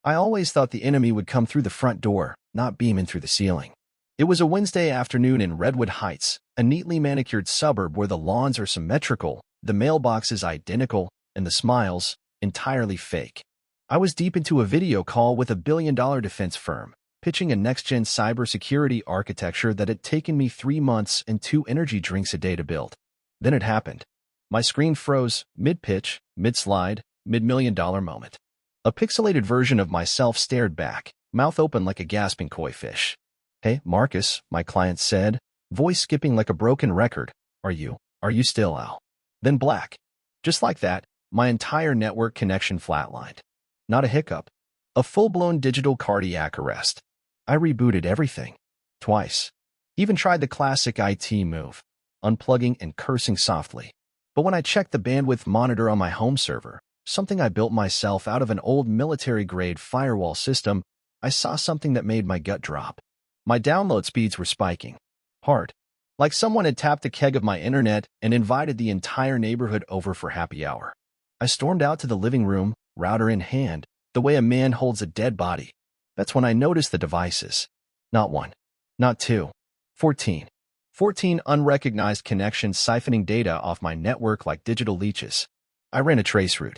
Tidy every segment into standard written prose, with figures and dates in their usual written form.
I always thought the enemy would come through the front door, not beam in through the ceiling. It was a Wednesday afternoon in Redwood Heights, a neatly manicured suburb where the lawns are symmetrical, the mailboxes identical, and the smiles entirely fake. I was deep into a video call with a billion-dollar defense firm, pitching a next-gen cybersecurity architecture that had taken me 3 months and 2 energy drinks a day to build. Then it happened. My screen froze, mid-pitch, mid-slide, mid-million-dollar moment. A pixelated version of myself stared back, mouth open like a gasping koi fish. "Hey, Marcus," my client said, voice skipping like a broken record. Are you still Al?" Then black. Just like that, my entire network connection flatlined. Not a hiccup. A full-blown digital cardiac arrest. I rebooted everything. Twice. Even tried the classic IT move, unplugging and cursing softly. But when I checked the bandwidth monitor on my home server, something I built myself out of an old military-grade firewall system, I saw something that made my gut drop. My download speeds were spiking. Hard. Like someone had tapped a keg of my internet and invited the entire neighborhood over for happy hour. I stormed out to the living room, router in hand, the way a man holds a dead body. That's when I noticed the devices. Not 1. Not 2. 14. 14 unrecognized connections siphoning data off my network like digital leeches. I ran a traceroute.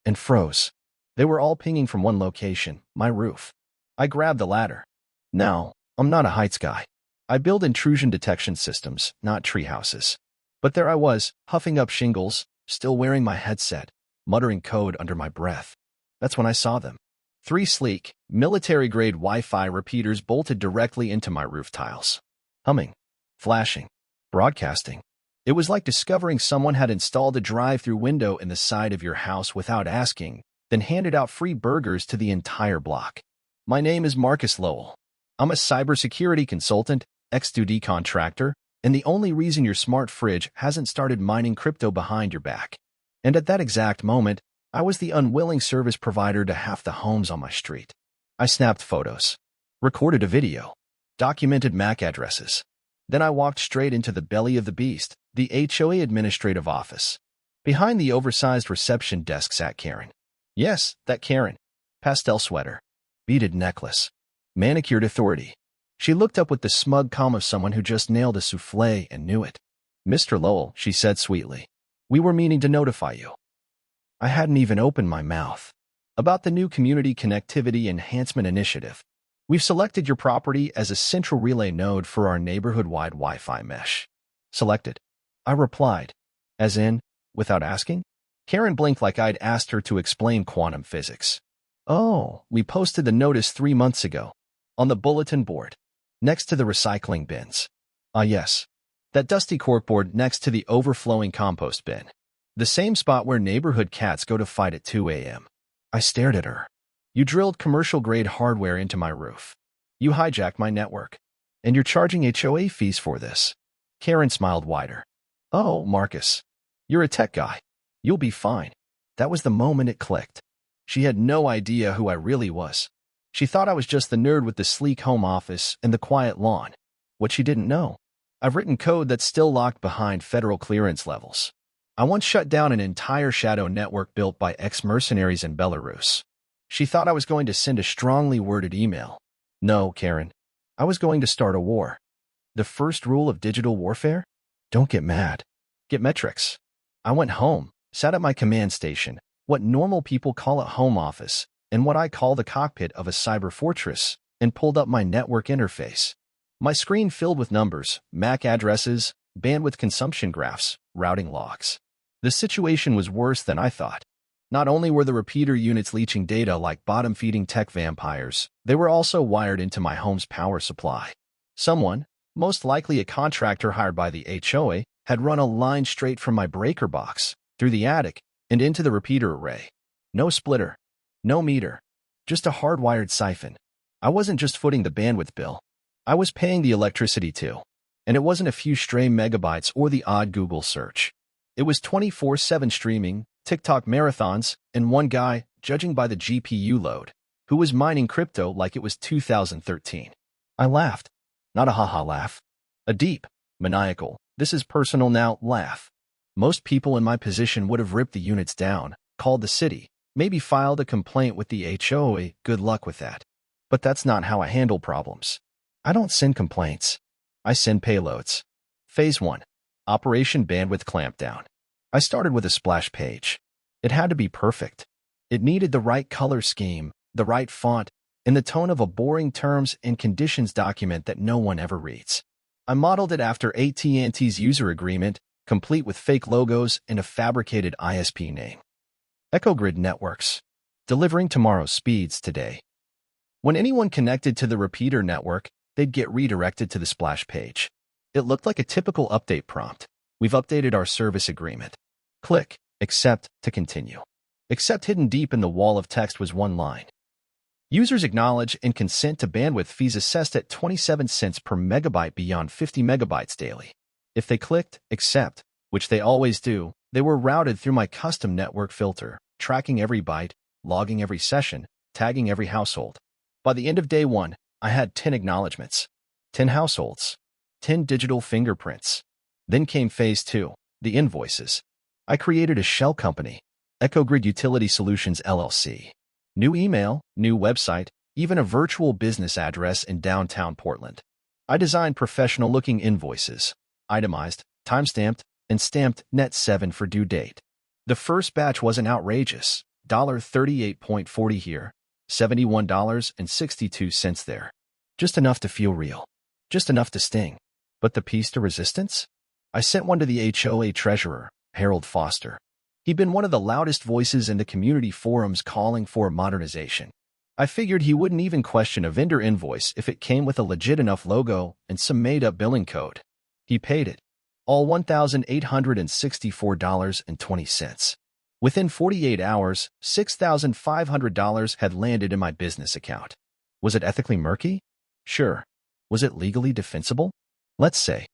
And froze. They were all pinging from one location, my roof. I grabbed the ladder. Now, I'm not a heights guy. I build intrusion detection systems, not treehouses. But there I was, huffing up shingles, still wearing my headset, muttering code under my breath. That's when I saw them. 3 sleek, military-grade Wi-Fi repeaters bolted directly into my roof tiles. Humming, flashing, broadcasting. It was like discovering someone had installed a drive-through window in the side of your house without asking, then handed out free burgers to the entire block. My name is Marcus Lowell. I'm a cybersecurity consultant, X2D contractor, and the only reason your smart fridge hasn't started mining crypto behind your back. And at that exact moment, I was the unwilling service provider to half the homes on my street. I snapped photos, recorded a video, documented MAC addresses. Then I walked straight into the belly of the beast, the HOA administrative office. Behind the oversized reception desk sat Karen. Yes, that Karen. Pastel sweater, beaded necklace, manicured authority. She looked up with the smug calm of someone who just nailed a soufflé and knew it. "Mr. Lowell," she said sweetly, "we were meaning to notify you." I hadn't even opened my mouth. About the new Community Connectivity Enhancement Initiative. We've selected your property as a central relay node for our neighborhood-wide Wi-Fi mesh. Selected. I replied. As in, without asking? Karen blinked like I'd asked her to explain quantum physics. "Oh, we posted the notice 3 months ago. On the bulletin board. Next to the recycling bins." "Ah, yes. That dusty corkboard next to the overflowing compost bin. The same spot where neighborhood cats go to fight at 2 a.m. I stared at her. "You drilled commercial-grade hardware into my roof. You hijacked my network. And you're charging HOA fees for this." Karen smiled wider. "Oh, Marcus. You're a tech guy. You'll be fine." That was the moment it clicked. She had no idea who I really was. She thought I was just the nerd with the sleek home office and the quiet lawn. What she didn't know. I've written code that's still locked behind federal clearance levels. I once shut down an entire shadow network built by ex-mercenaries in Belarus. She thought I was going to send a strongly worded email. No, Karen. I was going to start a war. The first rule of digital warfare? Don't get mad. Get metrics. I went home, sat at my command station, what normal people call a home office, and what I call the cockpit of a cyber fortress, and pulled up my network interface. My screen filled with numbers, MAC addresses, bandwidth consumption graphs, routing logs. The situation was worse than I thought. Not only were the repeater units leaching data like bottom-feeding tech vampires, they were also wired into my home's power supply. Someone, most likely a contractor hired by the HOA, had run a line straight from my breaker box, through the attic, and into the repeater array. No splitter. No meter. Just a hardwired siphon. I wasn't just footing the bandwidth bill. I was paying the electricity too. And it wasn't a few stray megabytes or the odd Google search. It was 24/7 streaming, TikTok marathons, and one guy, judging by the GPU load, who was mining crypto like it was 2013. I laughed. Not a haha laugh. A deep, maniacal, this is personal now laugh. Most people in my position would have ripped the units down, called the city, Maybe filed a complaint with the HOA, good luck with that. But that's not how I handle problems. I don't send complaints. I send payloads. Phase 1. Operation Bandwidth Clampdown. I started with a splash page. It had to be perfect. It needed the right color scheme, the right font, and the tone of a boring terms and conditions document that no one ever reads. I modeled it after AT&T's user agreement, complete with fake logos and a fabricated ISP name. EchoGrid Networks. Delivering tomorrow's speeds today. When anyone connected to the repeater network, they'd get redirected to the splash page. It looked like a typical update prompt. We've updated our service agreement. Click Accept to continue. Accept hidden deep in the wall of text was one line. Users acknowledge and consent to bandwidth fees assessed at 27 cents per megabyte beyond 50 megabytes daily. If they clicked Accept, which they always do, they were routed through my custom network filter, tracking every byte, logging every session, tagging every household. By the end of day 1, I had 10 acknowledgements, 10 households, 10 digital fingerprints. Then came Phase 2, the invoices. I created a shell company, EchoGrid Utility Solutions LLC. New email, new website, even a virtual business address in downtown Portland. I designed professional-looking invoices, itemized, timestamped, and stamped net 7 for due date. The first batch wasn't outrageous, $38.40 here, $71.62 there. Just enough to feel real. Just enough to sting. But the piece de resistance? I sent one to the HOA treasurer, Harold Foster. He'd been one of the loudest voices in the community forums calling for modernization. I figured he wouldn't even question a vendor invoice if it came with a legit enough logo and some made-up billing code. He paid it. All $1,864.20. Within 48 hours, $6,500 had landed in my business account. Was it ethically murky? Sure. Was it legally defensible? Let's say.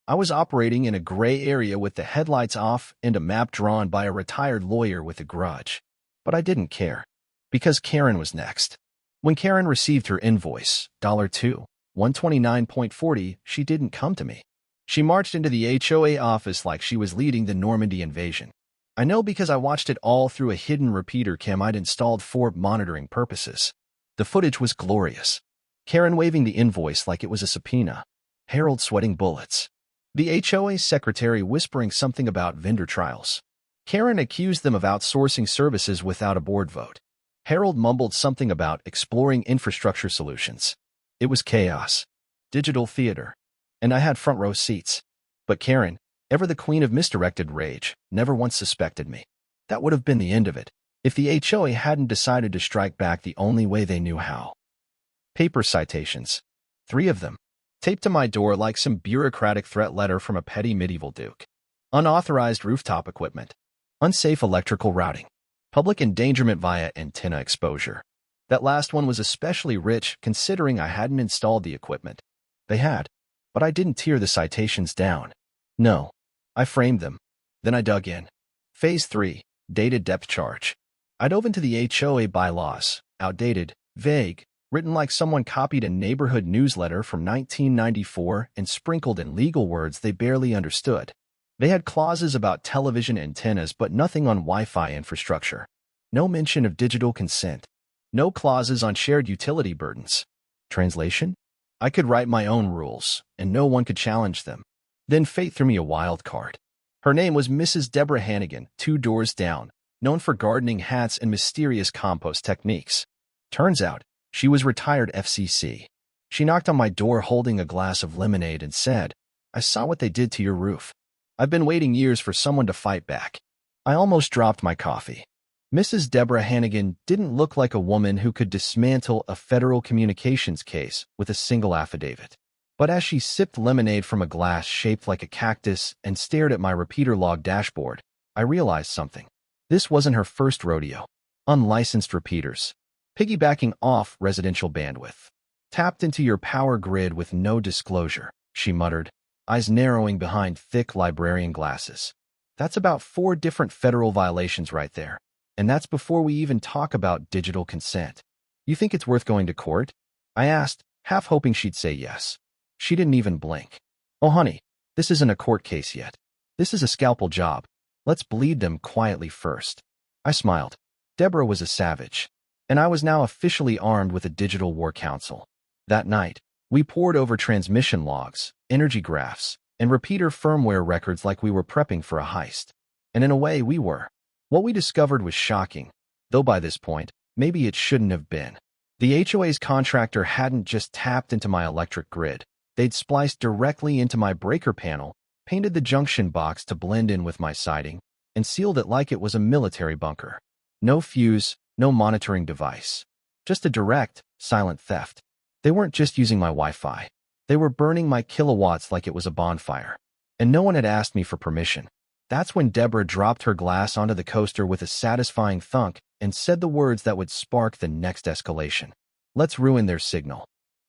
I was operating in a gray area with the headlights off and a map drawn by a retired lawyer with a grudge. But I didn't care. Because Karen was next. When Karen received her invoice, $2, $129.40, she didn't come to me. She marched into the HOA office like she was leading the Normandy invasion. I know because I watched it all through a hidden repeater cam I'd installed for monitoring purposes. The footage was glorious. Karen waving the invoice like it was a subpoena. Harold sweating bullets. The HOA secretary whispering something about vendor trials. Karen accused them of outsourcing services without a board vote. Harold mumbled something about exploring infrastructure solutions. It was chaos. Digital theater. And I had front row seats. But Karen, ever the queen of misdirected rage, never once suspected me. That would have been the end of it, if the HOA hadn't decided to strike back the only way they knew how. Paper citations. 3 of them. Taped to my door like some bureaucratic threat letter from a petty medieval duke. Unauthorized rooftop equipment. Unsafe electrical routing. Public endangerment via antenna exposure. That last one was especially rich considering I hadn't installed the equipment. They had. But I didn't tear the citations down. No. I framed them. Then I dug in. Phase 3. Dated depth charge. I dove into the HOA bylaws. Outdated. Vague. Written like someone copied a neighborhood newsletter from 1994 and sprinkled in legal words they barely understood. They had clauses about television antennas but nothing on Wi-Fi infrastructure. No mention of digital consent. No clauses on shared utility burdens. Translation? I could write my own rules, and no one could challenge them. Then fate threw me a wild card. Her name was Mrs. Deborah Hannigan, 2 doors down, known for gardening hats and mysterious compost techniques. Turns out, she was retired FCC. She knocked on my door holding a glass of lemonade and said, "I saw what they did to your roof. I've been waiting years for someone to fight back." I almost dropped my coffee. Mrs. Deborah Hannigan didn't look like a woman who could dismantle a federal communications case with a single affidavit. But as she sipped lemonade from a glass shaped like a cactus and stared at my repeater log dashboard, I realized something. This wasn't her first rodeo. Unlicensed repeaters. Piggybacking off residential bandwidth. Tapped into your power grid with no disclosure, she muttered, eyes narrowing behind thick librarian glasses. That's about 4 different federal violations right there. And that's before we even talk about digital consent. You think it's worth going to court? I asked, half hoping she'd say yes. She didn't even blink. Oh, honey, this isn't a court case yet. This is a scalpel job. Let's bleed them quietly first. I smiled. Deborah was a savage, and I was now officially armed with a digital war council. That night, we pored over transmission logs, energy graphs, and repeater firmware records like we were prepping for a heist. And in a way, we were. What we discovered was shocking, though by this point, maybe it shouldn't have been. The HOA's contractor hadn't just tapped into my electric grid. They'd spliced directly into my breaker panel, painted the junction box to blend in with my siding, and sealed it like it was a military bunker. No fuse, no monitoring device. Just a direct, silent theft. They weren't just using my Wi-Fi. They were burning my kilowatts like it was a bonfire. And no one had asked me for permission. That's when Deborah dropped her glass onto the coaster with a satisfying thunk and said the words that would spark the next escalation. Let's ruin their signal.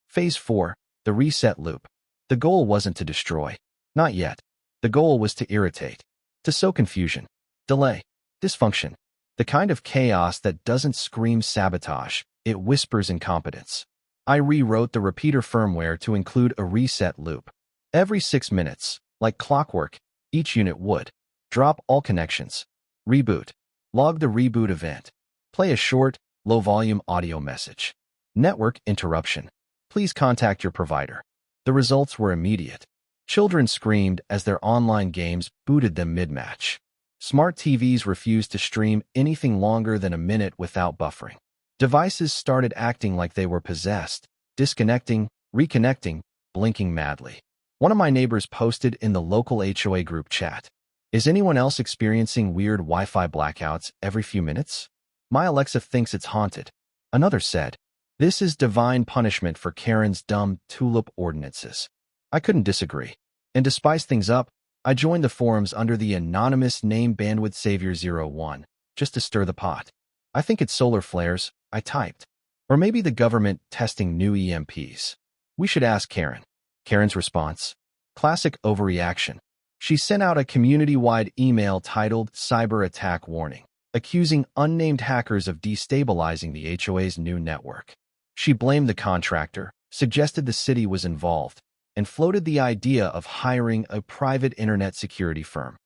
Phase 4, the reset loop. The goal wasn't to destroy. Not yet. The goal was to irritate. To sow confusion. Delay. Dysfunction. The kind of chaos that doesn't scream sabotage, it whispers incompetence. I rewrote the repeater firmware to include a reset loop. Every 6 minutes, like clockwork, each unit would drop all connections, reboot, log the reboot event, play a short, low-volume audio message. Network interruption. Please contact your provider. The results were immediate. Children screamed as their online games booted them mid-match. Smart TVs refused to stream anything longer than a minute without buffering. Devices started acting like they were possessed, disconnecting, reconnecting, blinking madly. One of my neighbors posted in the local HOA group chat, "Is anyone else experiencing weird Wi-Fi blackouts every few minutes? My Alexa thinks it's haunted." Another said, "This is divine punishment for Karen's dumb tulip ordinances." I couldn't disagree. And to spice things up, I joined the forums under the anonymous name Bandwidth Savior 01, just to stir the pot. "I think it's solar flares," I typed. "Or maybe the government testing new EMPs. We should ask Karen." Karen's response? Classic overreaction. She sent out a community-wide email titled Cyber Attack Warning, accusing unnamed hackers of destabilizing the HOA's new network. She blamed the contractor, suggested the city was involved, and floated the idea of hiring a private internet security firm.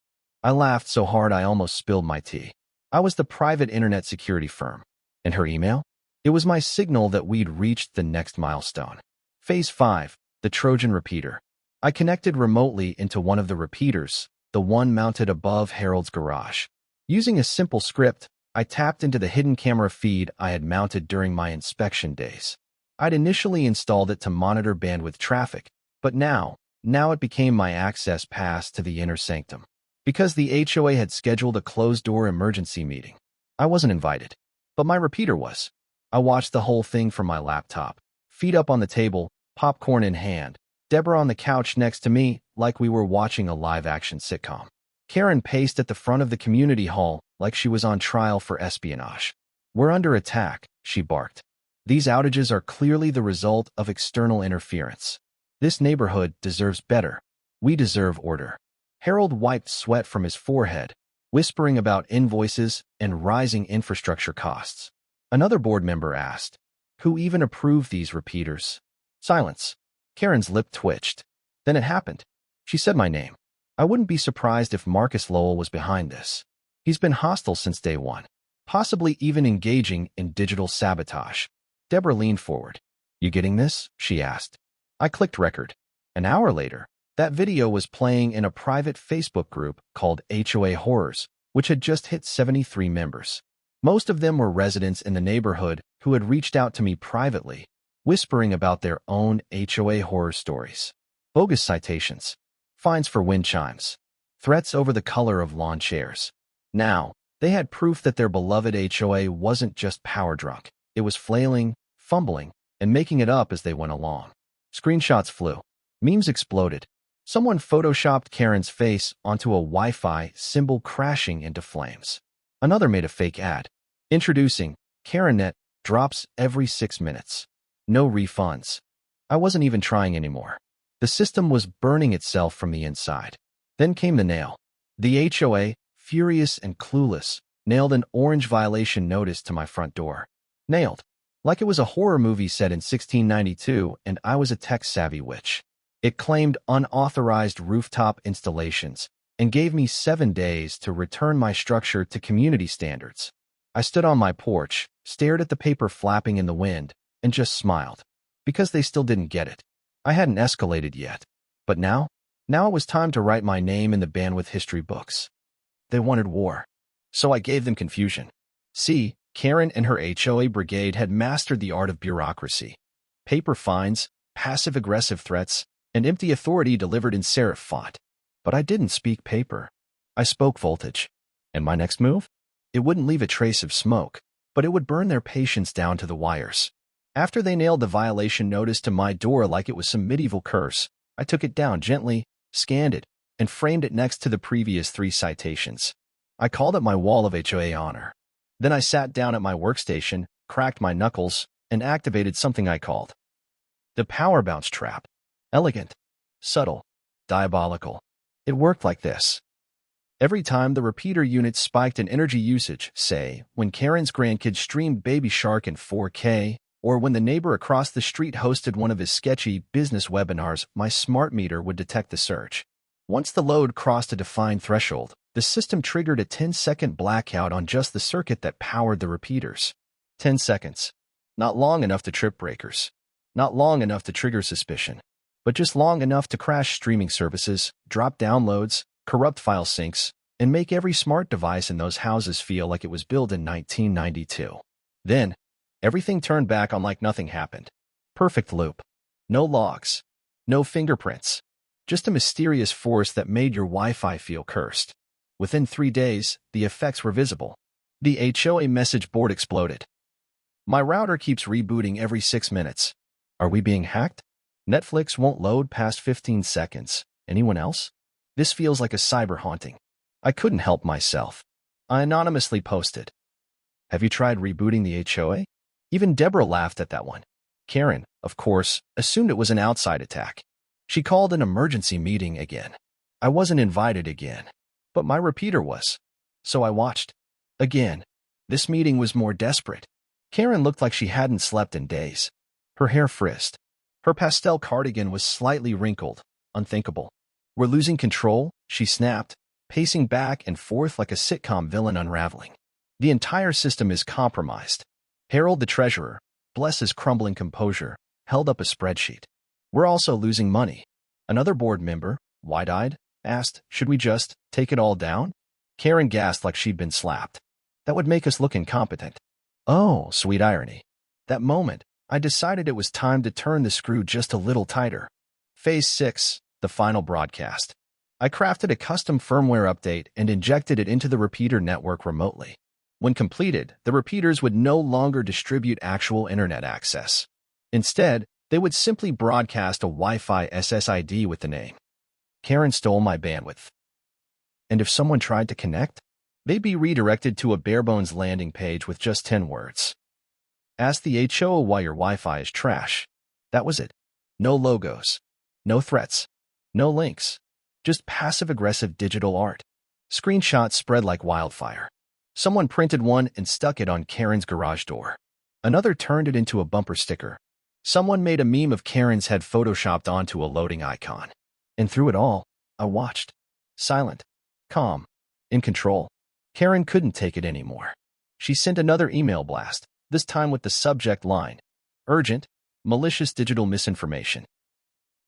I laughed so hard I almost spilled my tea. I was the private internet security firm. And her email? It was my signal that we'd reached the next milestone. Phase 5, the Trojan repeater. I connected remotely into one of the repeaters, the one mounted above Harold's garage. Using a simple script, I tapped into the hidden camera feed I had mounted during my inspection days. I'd initially installed it to monitor bandwidth traffic, but now it became my access pass to the inner sanctum. Because the HOA had scheduled a closed-door emergency meeting. I wasn't invited, but my repeater was. I watched the whole thing from my laptop, feet up on the table, popcorn in hand, Deborah on the couch next to me like we were watching a live-action sitcom. Karen paced at the front of the community hall like she was on trial for espionage. "We're under attack," she barked. "These outages are clearly the result of external interference. This neighborhood deserves better. We deserve order." Harold wiped sweat from his forehead, whispering about invoices and rising infrastructure costs. Another board member asked, "Who even approved these repeaters?" Silence. Karen's lip twitched. Then it happened. She said my name. I wouldn't be surprised if Marcus Lowell was behind this. He's been hostile since day one, possibly even engaging in digital sabotage. Deborah leaned forward. "You getting this?" she asked. I clicked record. An hour later, that video was playing in a private Facebook group called HOA Horrors, which had just hit 73 members. Most of them were residents in the neighborhood who had reached out to me privately, whispering about their own HOA horror stories. Bogus citations, fines for wind chimes, threats over the color of lawn chairs. Now, they had proof that their beloved HOA wasn't just power drunk. It was flailing, fumbling, and making it up as they went along. Screenshots flew. Memes exploded. Someone photoshopped Karen's face onto a Wi-Fi symbol crashing into flames. Another made a fake ad. Introducing KarenNet drops every 6 minutes. No refunds. I wasn't even trying anymore. The system was burning itself from the inside. Then came the nail. The HOA, furious and clueless, nailed an orange violation notice to my front door. Nailed. Like it was a horror movie set in 1692 and I was a tech-savvy witch. It claimed unauthorized rooftop installations and gave me 7 days to return my structure to community standards. I stood on my porch, stared at the paper flapping in the wind, and just smiled. Because they still didn't get it. I hadn't escalated yet. But now it was time to write my name in the bandwidth history books. They wanted war. So I gave them confusion. See, Karen and her HOA brigade had mastered the art of bureaucracy. Paper fines, passive-aggressive threats, and empty authority delivered in serif font. But I didn't speak paper. I spoke voltage. And my next move? It wouldn't leave a trace of smoke, but it would burn their patience down to the wires. After they nailed the violation notice to my door like it was some medieval curse, I took it down gently, scanned it, and framed it next to the previous 3 citations. I called it my wall of HOA honor. Then I sat down at my workstation, cracked my knuckles, and activated something I called the power bounce trap. Elegant, subtle, diabolical. It worked like this. Every time the repeater unit spiked in energy usage, say, when Karen's grandkids streamed Baby Shark in 4K, or when the neighbor across the street hosted one of his sketchy business webinars, my smart meter would detect the surge. Once the load crossed a defined threshold, the system triggered a 10-second blackout on just the circuit that powered the repeaters. 10 seconds. Not long enough to trip breakers. Not long enough to trigger suspicion. But just long enough to crash streaming services, drop downloads, corrupt file syncs, and make every smart device in those houses feel like it was built in 1992. Then, everything turned back on like nothing happened. Perfect loop. No logs. No fingerprints. Just a mysterious force that made your Wi-Fi feel cursed. Within 3 days, the effects were visible. The HOA message board exploded. My router keeps rebooting every 6 minutes. Are we being hacked? Netflix won't load past 15 seconds. Anyone else? This feels like a cyber haunting. I couldn't help myself. I anonymously posted. Have you tried rebooting the HOA? Even Deborah laughed at that one. Karen, of course, assumed it was an outside attack. She called an emergency meeting again. I wasn't invited again. But my repeater was. So I watched. Again. This meeting was more desperate. Karen looked like she hadn't slept in days. Her hair frizzed. Her pastel cardigan was slightly wrinkled. Unthinkable. We're losing control, she snapped, pacing back and forth like a sitcom villain unraveling. The entire system is compromised. Harold the treasurer, bless his crumbling composure, held up a spreadsheet. We're also losing money. Another board member, wide-eyed, asked, should we just take it all down? Karen gasped like she'd been slapped. That would make us look incompetent. Oh, sweet irony. That moment, I decided it was time to turn the screw just a little tighter. Phase 6, the final broadcast. I crafted a custom firmware update and injected it into the repeater network remotely. When completed, the repeaters would no longer distribute actual internet access. Instead, they would simply broadcast a Wi-Fi SSID with the name. Karen stole my bandwidth. And if someone tried to connect, they'd be redirected to a bare-bones landing page with just 10 words. Ask the HOA why your Wi-Fi is trash. That was it. No logos. No threats. No links. Just passive-aggressive digital art. Screenshots spread like wildfire. Someone printed one and stuck it on Karen's garage door. Another turned it into a bumper sticker. Someone made a meme of Karen's head photoshopped onto a loading icon. And through it all, I watched. Silent. Calm. In control. Karen couldn't take it anymore. She sent another email blast, this time with the subject line, urgent, malicious digital misinformation.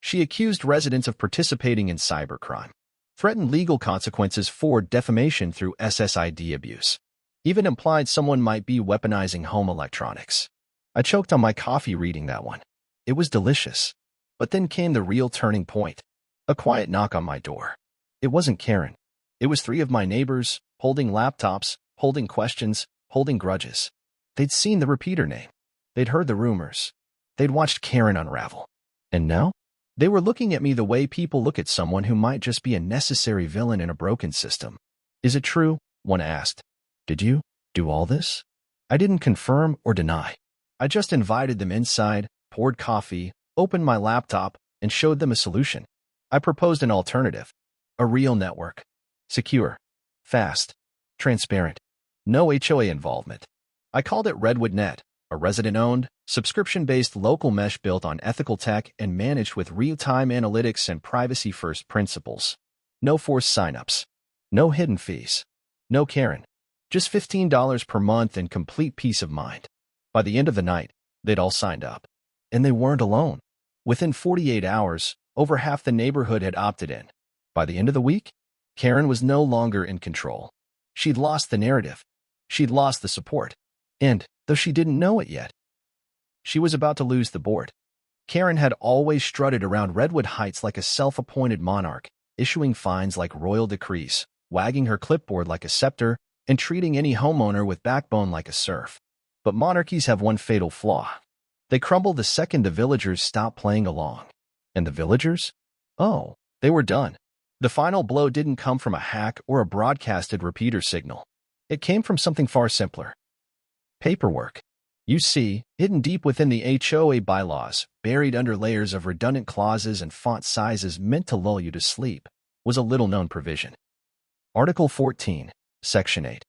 She accused residents of participating in cybercrime, threatened legal consequences for defamation through SSID abuse, even implied someone might be weaponizing home electronics. I choked on my coffee reading that one. It was delicious. But then came the real turning point. A quiet knock on my door. It wasn't Karen. It was 3 of my neighbors, holding laptops, holding questions, holding grudges. They'd seen the repeater name. They'd heard the rumors. They'd watched Karen unravel. And now? They were looking at me the way people look at someone who might just be a necessary villain in a broken system. Is it true? One asked. Did you do all this? I didn't confirm or deny. I just invited them inside, poured coffee, opened my laptop, and showed them a solution. I proposed an alternative. A real network. Secure. Fast. Transparent. No HOA involvement. I called it Redwood Net, a resident-owned, subscription-based local mesh built on ethical tech and managed with real-time analytics and privacy-first principles. No forced signups. No hidden fees. No Karen. Just $15 per month and complete peace of mind. By the end of the night, they'd all signed up. And they weren't alone. Within 48 hours, over half the neighborhood had opted in. By the end of the week, Karen was no longer in control. She'd lost the narrative. She'd lost the support. And, though she didn't know it yet, she was about to lose the board. Karen had always strutted around Redwood Heights like a self-appointed monarch, issuing fines like royal decrees, wagging her clipboard like a scepter, and treating any homeowner with backbone like a serf. But monarchies have one fatal flaw. They crumble the second the villagers stop playing along. And the villagers? Oh, they were done. The final blow didn't come from a hack or a broadcasted repeater signal. It came from something far simpler. Paperwork. You see, hidden deep within the HOA bylaws, buried under layers of redundant clauses and font sizes meant to lull you to sleep, was a little-known provision. Article 14, Section 8.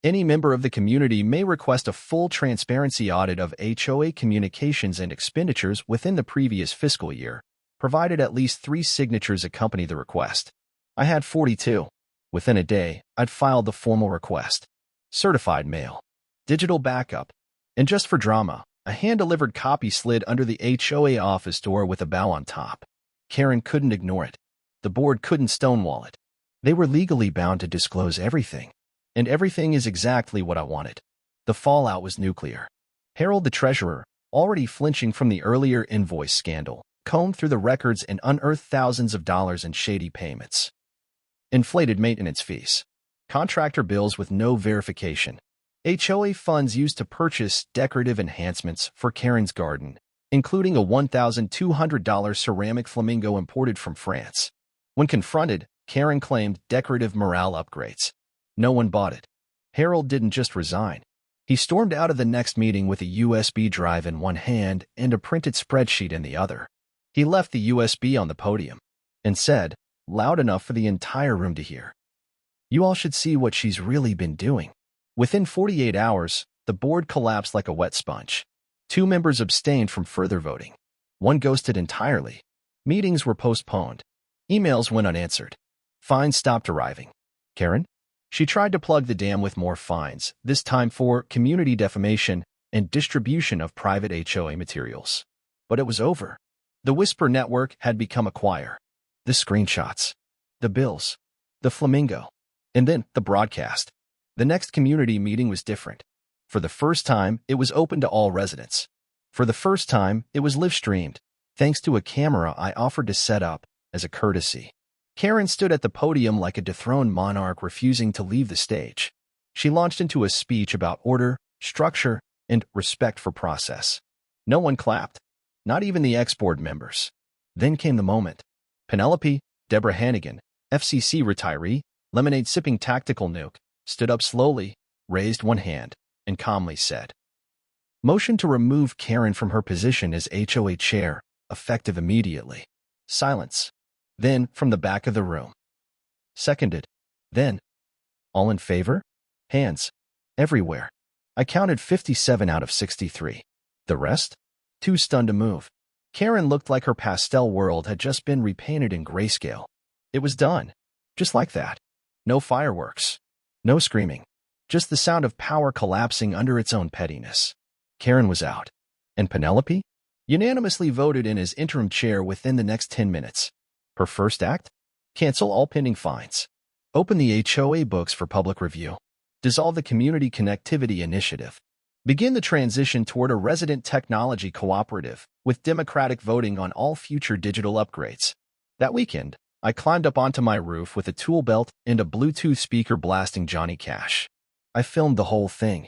Any member of the community may request a full transparency audit of HOA communications and expenditures within the previous fiscal year, provided at least 3 signatures accompany the request. I had 42. Within a day, I'd filed the formal request. Certified mail. Digital backup. And just for drama, a hand-delivered copy slid under the HOA office door with a bow on top. Karen couldn't ignore it. The board couldn't stonewall it. They were legally bound to disclose everything. And everything is exactly what I wanted. The fallout was nuclear. Harold the treasurer, already flinching from the earlier invoice scandal, combed through the records and unearthed thousands of dollars in shady payments. Inflated maintenance fees. Contractor bills with no verification. HOA funds used to purchase decorative enhancements for Karen's garden, including a $1,200 ceramic flamingo imported from France. When confronted, Karen claimed decorative morale upgrades. No one bought it. Harold didn't just resign. He stormed out of the next meeting with a USB drive in one hand and a printed spreadsheet in the other. He left the USB on the podium and said, loud enough for the entire room to hear, "You all should see what she's really been doing." Within 48 hours, the board collapsed like a wet sponge. 2 members abstained from further voting. 1 ghosted entirely. Meetings were postponed. Emails went unanswered. Fines stopped arriving. Karen? She tried to plug the dam with more fines, this time for community defamation and distribution of private HOA materials. But it was over. The Whisper Network had become a choir. The screenshots. The bills. The flamingo. And then the broadcast. The next community meeting was different. For the first time, it was open to all residents. For the first time, it was live-streamed, thanks to a camera I offered to set up as a courtesy. Karen stood at the podium like a dethroned monarch refusing to leave the stage. She launched into a speech about order, structure, and respect for process. No one clapped, not even the ex-board members. Then came the moment. Penelope, Deborah Hannigan, FCC retiree, lemonade-sipping tactical nuke, stood up slowly, raised one hand, and calmly said, "Motion to remove Karen from her position as HOA chair, effective immediately." Silence. Then, from the back of the room. Seconded. Then, all in favor? Hands. Everywhere. I counted 57 out of 63. The rest? Too stunned to move. Karen looked like her pastel world had just been repainted in grayscale. It was done. Just like that. No fireworks. No screaming. Just the sound of power collapsing under its own pettiness. Karen was out. And Penelope? Unanimously voted in as interim chair within the next 10 minutes. Her first act? Cancel all pending fines. Open the HOA books for public review. Dissolve the Community Connectivity Initiative. Begin the transition toward a resident technology cooperative with democratic voting on all future digital upgrades. That weekend, I climbed up onto my roof with a tool belt and a Bluetooth speaker blasting Johnny Cash. I filmed the whole thing.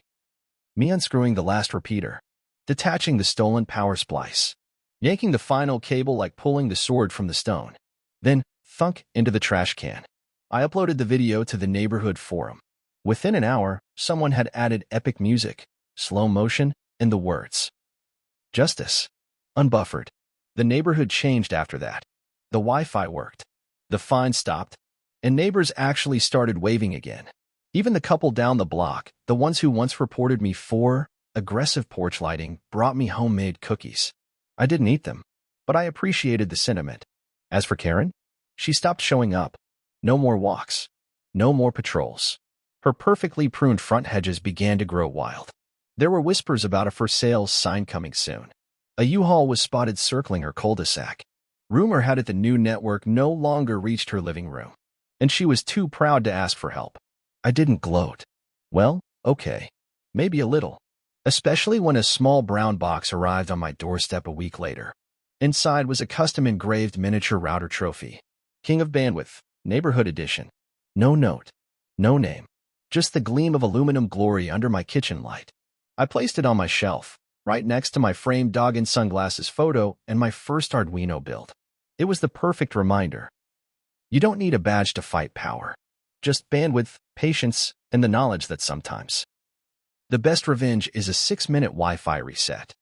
Me unscrewing the last repeater. Detaching the stolen power splice. Yanking the final cable like pulling the sword from the stone. Then, thunk, into the trash can. I uploaded the video to the neighborhood forum. Within an hour, someone had added epic music, slow motion, and the words, "Justice." Unbuffered. The neighborhood changed after that. The Wi-Fi worked. The fine stopped. And neighbors actually started waving again. Even the couple down the block, the ones who once reported me for aggressive porch lighting, brought me homemade cookies. I didn't eat them, but I appreciated the sentiment. As for Karen, she stopped showing up. No more walks. No more patrols. Her perfectly pruned front hedges began to grow wild. There were whispers about a for sale sign coming soon. A U-Haul was spotted circling her cul-de-sac. Rumor had it the new network no longer reached her living room, and she was too proud to ask for help. I didn't gloat. Well, okay. Maybe a little. Especially when a small brown box arrived on my doorstep a week later. Inside was a custom-engraved miniature router trophy. King of Bandwidth, Neighborhood Edition. No note. No name. Just the gleam of aluminum glory under my kitchen light. I placed it on my shelf, right next to my framed dog in sunglasses photo and my first Arduino build. It was the perfect reminder. You don't need a badge to fight power. Just bandwidth, patience, and the knowledge that sometimes the best revenge is a 6-minute Wi-Fi reset.